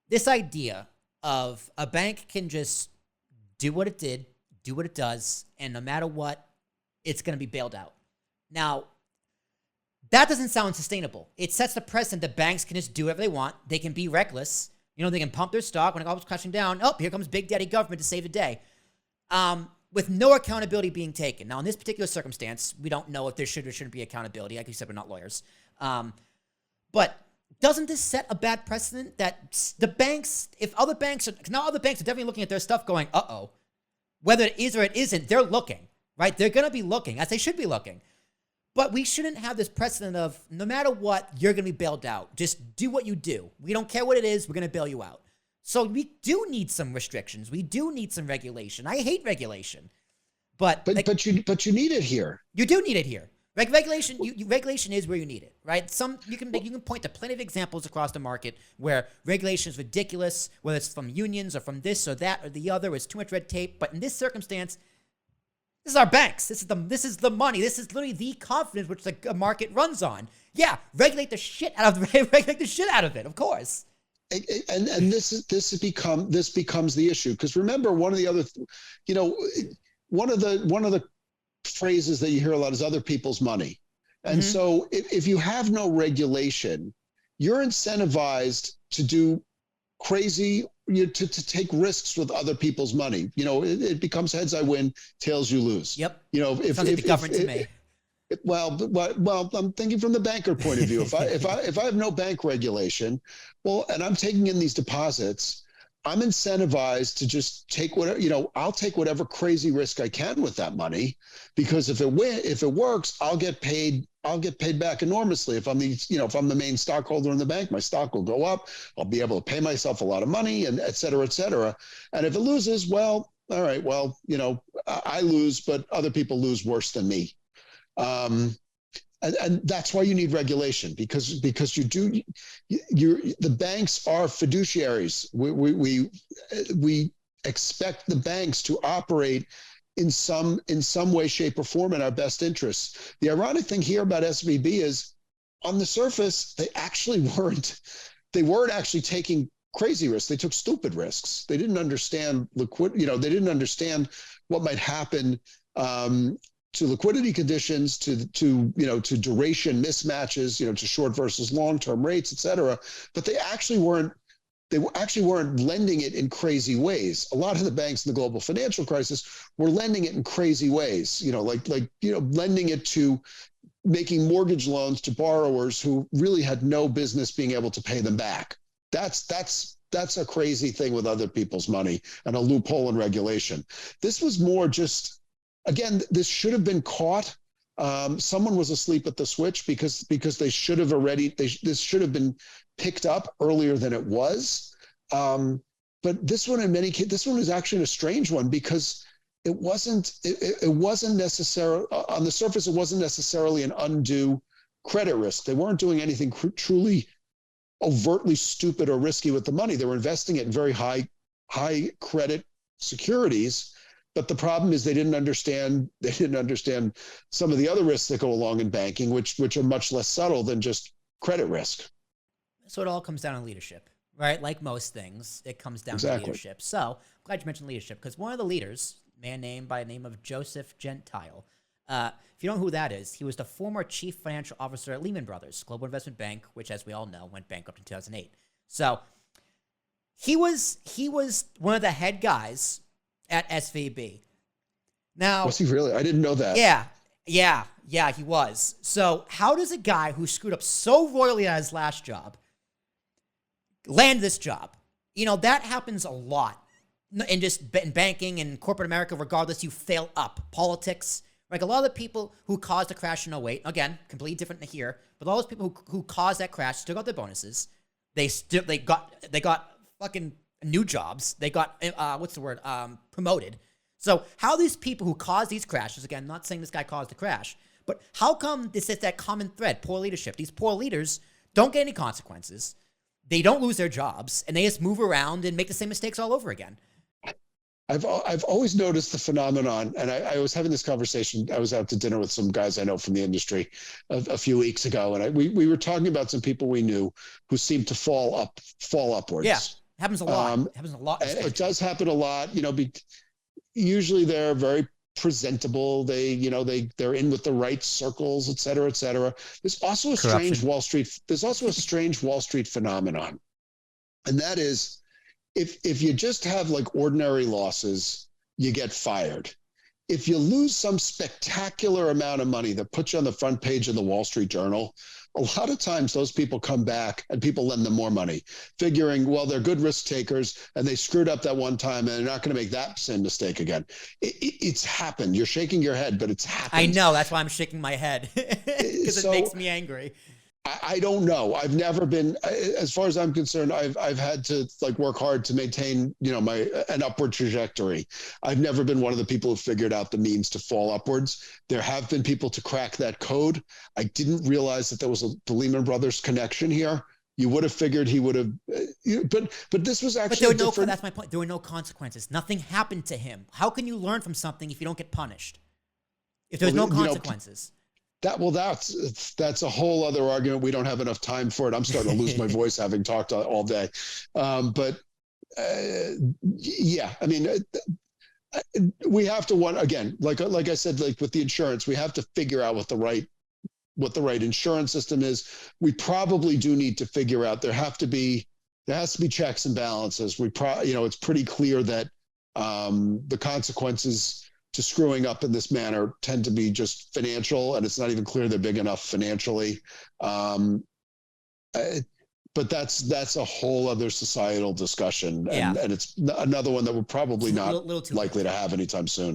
this idea of a bank can just do what it did, do what it does, and no matter what, it's going to be bailed out. Now, that doesn't sound sustainable. It sets the precedent that banks can just do whatever they want. They can be reckless. They can pump their stock when it all comes crashing down. Oh, here comes Big Daddy government to save the day. With no accountability being taken. Now, in this particular circumstance, we don't know if there should or shouldn't be accountability. Like you said, we're not lawyers. But doesn't this set a bad precedent that the banks, if other banks are, now other banks are definitely looking at their stuff going, uh-oh. Whether it is or it isn't, they're looking, right? They're going to be looking, as they should be looking. But we shouldn't have this precedent of no matter what, you're going to be bailed out. Just do what you do. We don't care what it is. We're going to bail you out. So we do need some restrictions. We do need some regulation. I hate regulation. But you need it here. You do need it here. Regulation, regulation is where you need it, right? You can point to plenty of examples across the market where regulation is ridiculous, whether it's from unions or from this or that or the other, it's too much red tape. But in this circumstance, this is our banks. This is the money. This is literally the confidence which the market runs on. Yeah, regulate the shit out of it, of course. And this becomes the issue, because remember, one of the phrases that you hear a lot is other people's money. And so if you have no regulation, you're incentivized to do crazy, to take risks with other people's money. It becomes heads I win, tails you lose. Yep. If the government to me. Well, I'm thinking from the banker point of view. If I have no bank regulation, and I'm taking in these deposits, I'm incentivized to just take whatever, I'll take whatever crazy risk I can with that money, because if it works, I'll get paid back enormously. If I'm the main stockholder in the bank, my stock will go up. I'll be able to pay myself a lot of money, and et cetera, et cetera. And if it loses, well, all right, well, I lose, but other people lose worse than me. And that's why you need regulation, because the banks are fiduciaries. We expect the banks to operate in some way, shape, or form in our best interests. The ironic thing here about SVB is, on the surface, they weren't actually taking crazy risks. They took stupid risks. They didn't understand liquidity. They didn't understand what might happen to liquidity conditions, to duration mismatches, to short versus long-term rates, et cetera. But they actually weren't lending it in crazy ways. A lot of the banks in the global financial crisis were lending it in crazy ways, lending it to making mortgage loans to borrowers who really had no business being able to pay them back. That's a crazy thing with other people's money and a loophole in regulation. This was more just, again, this should have been caught. Someone was asleep at the switch because they should have this should have been picked up earlier than it was. But this one, this one is actually a strange one, because it wasn't necessarily, on the surface, it wasn't necessarily an undue credit risk. They weren't doing anything truly overtly stupid or risky with the money. They were investing it in very high credit securities. But the problem is they didn't understand some of the other risks that go along in banking, which are much less subtle than just credit risk. So it all comes down to leadership, right? Like most things, it comes down to leadership. So I'm glad you mentioned leadership, because one of the leaders, a man named by the name of Joseph Gentile, if you don't know who that is, he was the former chief financial officer at Lehman Brothers, global investment bank, which, as we all know, went bankrupt in 2008. So he was one of the head guys at SVB. Now, was he really? I didn't know that. Yeah, he was. So how does a guy who screwed up so royally at his last job land this job? That happens a lot in banking and corporate America. Regardless, you fail up. Politics, like a lot of the people who caused the crash in 2008, again, completely different here, but all those people who caused that crash still got their bonuses. They got fucking new jobs. They got promoted. So how these people who cause these crashes, again, not saying this guy caused the crash, but how come this is that common thread? Poor leadership. These poor leaders don't get any consequences. They don't lose their jobs, and they just move around and make the same mistakes all over again. I've always noticed the phenomenon, and I was having this conversation. I was out to dinner with some guys I know from the industry a few weeks ago, and we were talking about some people we knew who seemed to fall upwards. Yeah. happens a lot. It happens a lot. It does happen a lot. Usually they're very presentable. They're in with the right circles, et cetera, et cetera. There's also a strange Wall Street phenomenon. And that is, if you just have like ordinary losses, you get fired. If you lose some spectacular amount of money that puts you on the front page of the Wall Street Journal, a lot of times those people come back and people lend them more money, figuring, well, they're good risk takers and they screwed up that one time and they're not going to make that same mistake again. It's happened. You're shaking your head, but it's happened. I know. That's why I'm shaking my head, because it makes me angry. I don't know. I've never been, as far as I'm concerned, I've had to like work hard to maintain, an upward trajectory. I've never been one of the people who figured out the means to fall upwards. There have been people to crack that code. I didn't realize that there was the Lehman Brothers connection here. You would have figured he would have, but this was actually different. That's my point. There were no consequences. Nothing happened to him. How can you learn from something if you don't get punished? If there's no consequences? That's a whole other argument. We don't have enough time for it. I'm starting to lose my voice having talked all day. Yeah, I mean, we have to again, like I said, like with the insurance, we have to figure out what the right insurance system is. We probably do need to figure out there has to be checks and balances. It's pretty clear that the consequences to screwing up in this manner tend to be just financial, and it's not even clear they're big enough financially. But that's a whole other societal discussion, and it's another one that we're probably not likely to have anytime soon.